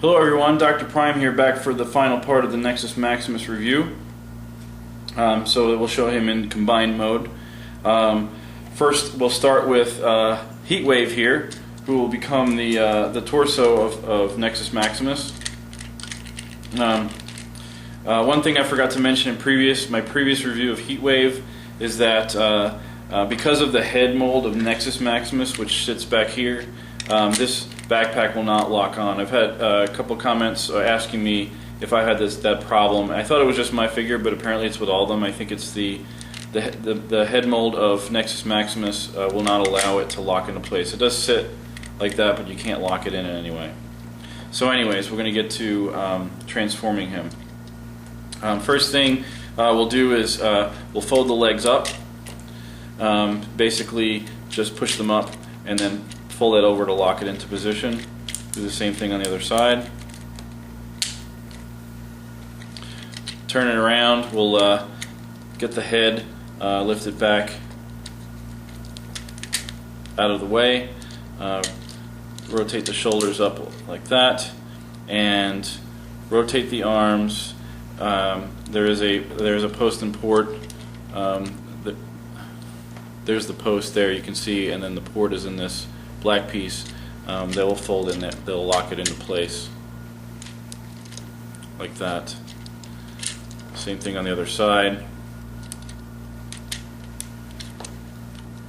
Hello everyone, Dr. Prime here, back for the final part of the Nexus Maximus review. So we'll show him in combined mode. First we'll start with Heatwave here, who will become the torso of Nexus Maximus. One thing I forgot to mention in my previous review of Heatwave is that because of the head mold of Nexus Maximus, which sits back here, this backpack will not lock on. I've had a couple comments asking me if I had that problem. I thought it was just my figure, but apparently it's with all of them. I think it's the head mold of Nexus Maximus will not allow it to lock into place. It does sit like that, but you can't lock it in any way. So anyways, we're going to get to transforming him. First thing we'll do is we'll fold the legs up. Basically just push them up and then fold it over to lock it into position. Do the same thing on the other side. Turn it around. We'll get the head, lift it back out of the way. Rotate the shoulders up like that, and rotate the arms. There's a post and port. There's the post there, you can see, and then the port is in this black piece. They will fold in it. They'll lock it into place like that. Same thing on the other side,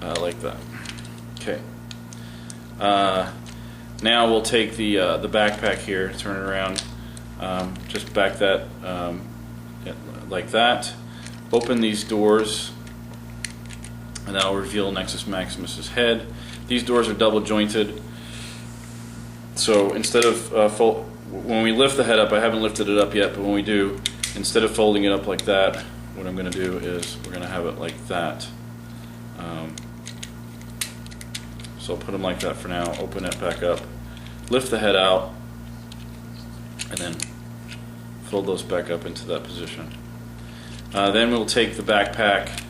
like that. Okay. Now we'll take the backpack here, turn it around, just back that like that. Open these doors, and that'll reveal Nexus Maximus's head. These doors are double jointed, so instead of when we lift the head up, I haven't lifted it up yet, but when we do, instead of folding it up like that, what I'm going to do is we're going to have it like that. So I'll put them like that for now, open it back up, lift the head out, and then fold those back up into that position. Then we'll take the backpack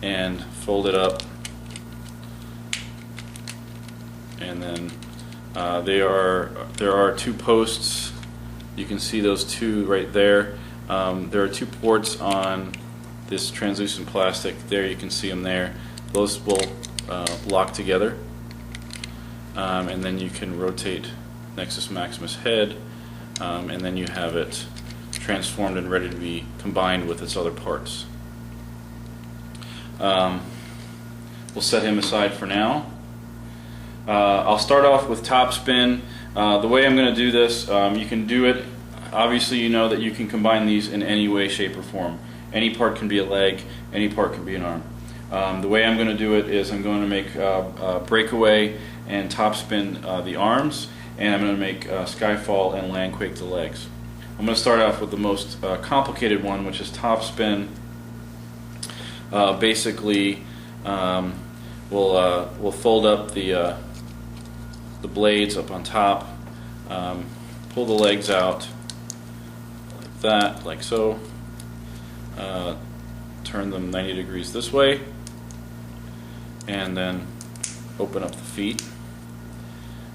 and fold it up, and then there are two posts. You can see those two right there. There are two ports on this translucent plastic. There, you can see them there. Those will lock together, and then you can rotate Nexus Maximus head, and then you have it transformed and ready to be combined with its other parts. We'll set him aside for now. I'll start off with top spin. The way I'm going to do this, you can do it, obviously you know that you can combine these in any way, shape, or form. Any part can be a leg, any part can be an arm. The way I'm going to do it is I'm going to make breakaway and top spin the arms, and I'm going to make skyfall and landquake the legs. I'm going to start off with the most complicated one, which is top spin. Basically, we'll fold up the blades up on top, pull the legs out like that, like so. Turn them 90 degrees this way, and then open up the feet.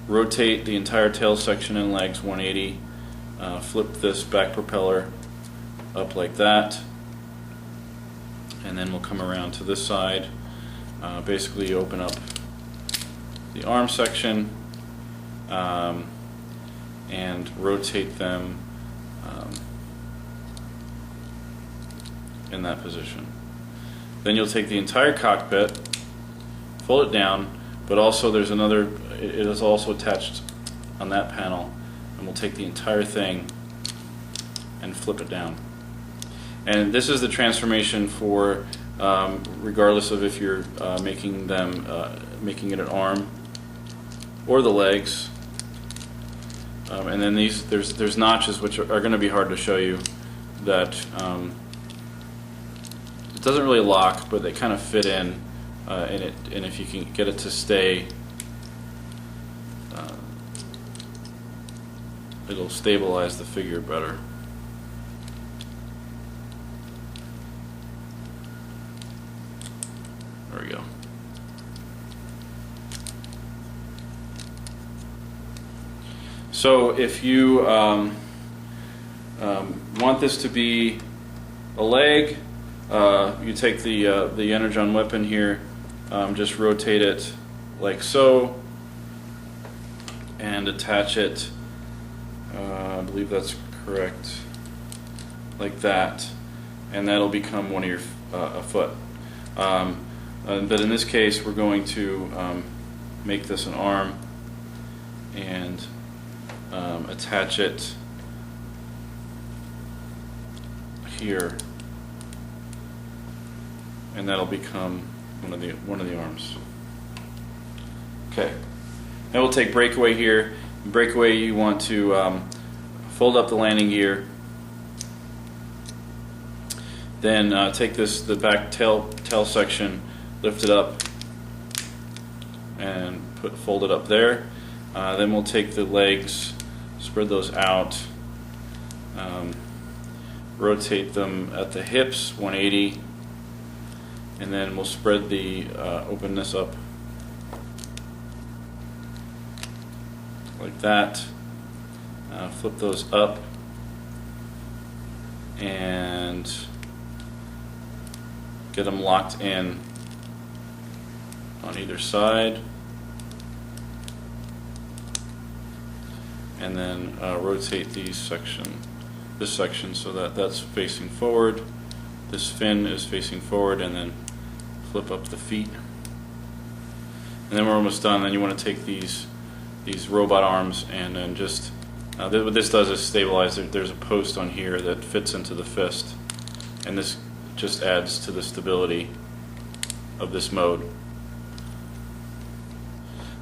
Rotate the entire tail section and legs 180. Flip this back propeller up like that, and then we'll come around to this side. Basically open up the arm section and rotate them in that position. Then you'll take the entire cockpit, fold it down, but also there's another, it is also attached on that panel, and we'll take the entire thing and flip it down. And this is the transformation for regardless of if you're making it an arm or the legs. And then there's notches which are going to be hard to show you, that it doesn't really lock, but they kind of fit in it, and if you can get it to stay, it'll stabilize the figure better. There we go. So if you want this to be a leg, you take the Energon weapon here, just rotate it like so, and attach it, I believe that's correct, like that, and that'll become one of your a foot. But in this case, we're going to make this an arm and attach it here, and that'll become one of the arms. Okay. Now we'll take breakaway here. In breakaway, you want to fold up the landing gear. Then take the back tail section, lift it up, and fold it up there. Then we'll take the legs, spread those out, rotate them at the hips 180, and then we'll spread the open this up like that. Flip those up and get them locked in on either side, and then rotate this section so that that's facing forward, this fin is facing forward, and then flip up the feet. And then we're almost done. Then you want to take these robot arms and then just what this does is stabilize. There's a post on here that fits into the fist, and this just adds to the stability of this mode.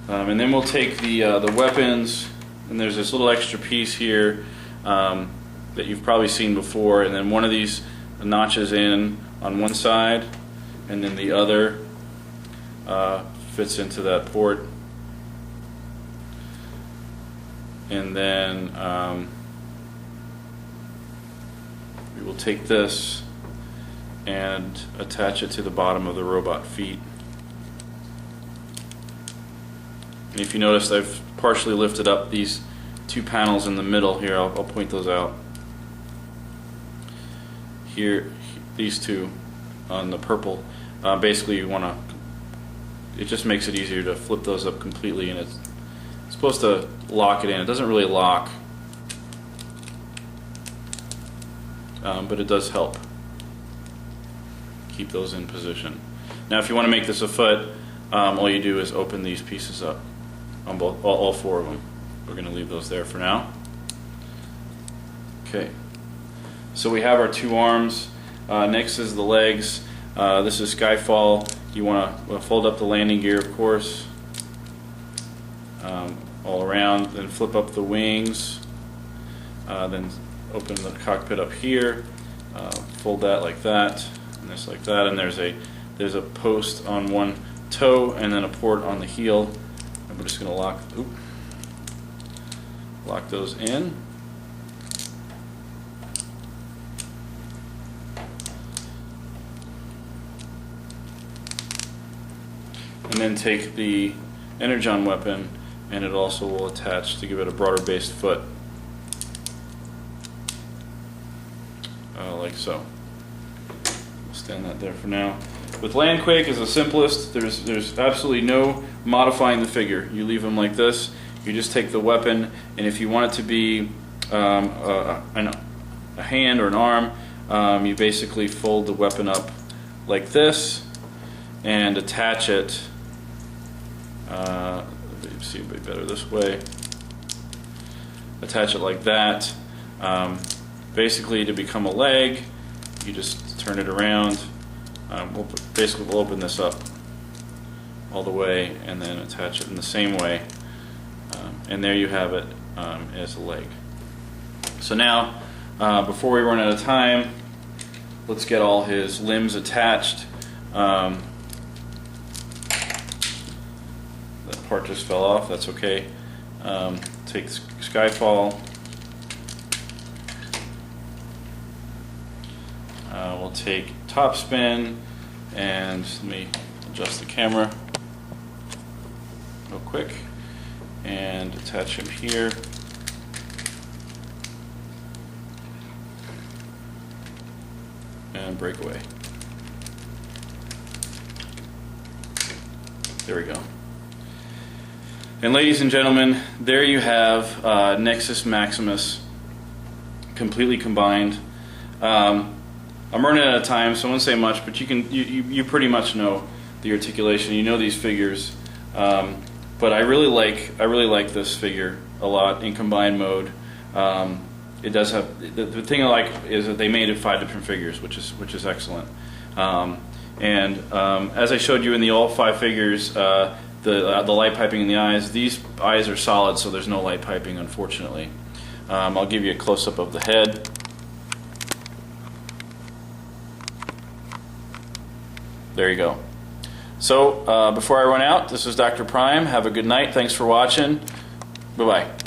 And then we'll take the weapons, and there's this little extra piece here that you've probably seen before, and then one of these notches in on one side, and then the other fits into that port. And then we will take this and attach it to the bottom of the robot feet. And if you notice, I've partially lifted up these two panels in the middle here. I'll point those out. Here, these two on the purple, basically you want to, it just makes it easier to flip those up completely, and it's supposed to lock it in. It doesn't really lock, but it does help keep those in position. Now if you want to make this a foot, all you do is open these pieces up on all four of them. We're going to leave those there for now. Okay, so we have our two arms. Next is the legs. This is Skyfall. You want to fold up the landing gear, of course, all around, then flip up the wings, then open the cockpit up here, fold that like that, and this like that, and there's a post on one toe and then a port on the heel, and we're just going to lock those in. And then take the Energon weapon, and it also will attach to give it a broader based foot, like so. We'll stand that there for now. With Landquake is the simplest. There's absolutely no modifying the figure. You leave them like this. You just take the weapon, and if you want it to be a hand or an arm, you basically fold the weapon up like this and attach it. See it a bit better this way. Attach it like that. Basically, to become a leg, you just turn it around. We'll open this up all the way and then attach it in the same way. And there you have it as a leg. So now, before we run out of time, let's get all his limbs attached. That part just fell off, that's okay. Take Skyfall. We'll take top spin, and let me adjust the camera real quick and attach him here. and breakaway. There we go. And ladies and gentlemen, there you have Nexus Maximus completely combined. I'm running out of time, so I won't say much, but you pretty much know the articulation. You know these figures, but I really like this figure a lot in combined mode. It does have the thing I like is that they made it 5 different figures, which is excellent. As I showed you in the all 5 figures, the light piping in the eyes. These eyes are solid, so there's no light piping, unfortunately. I'll give you a close-up of the head. There you go. So before I run out, this is Dr. Prime. Have a good night. Thanks for watching. Bye-bye.